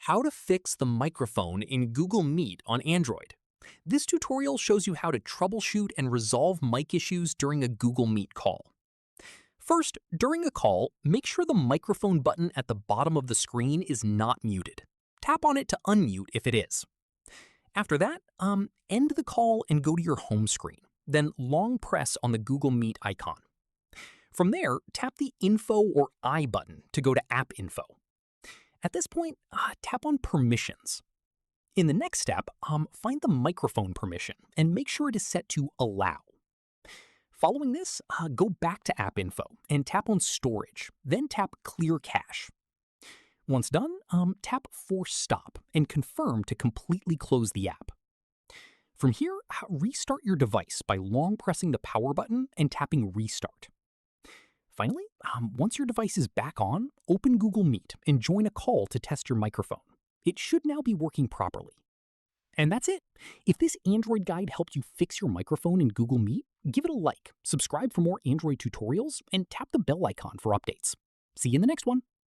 How to fix the microphone in Google Meet on Android. This tutorial shows you how to troubleshoot and resolve mic issues during a Google Meet call. First, during a call, make sure the microphone button at the bottom of the screen is not muted. Tap on it to unmute if it is. After that, end the call and go to your home screen. Then long press on the Google Meet icon. From there, tap the Info or I button to go to App Info. At this point, tap on Permissions. In the next step, find the microphone permission and make sure it is set to Allow. Following this, go back to App Info and tap on Storage, then tap Clear Cache. Once done, tap Force Stop and confirm to completely close the app. From here, restart your device by long pressing the power button and tapping Restart. Finally, once your device is back on, open Google Meet and join a call to test your microphone. It should now be working properly. And that's it. If this Android guide helped you fix your microphone in Google Meet, give it a like, subscribe for more Android tutorials, and tap the bell icon for updates. See you in the next one.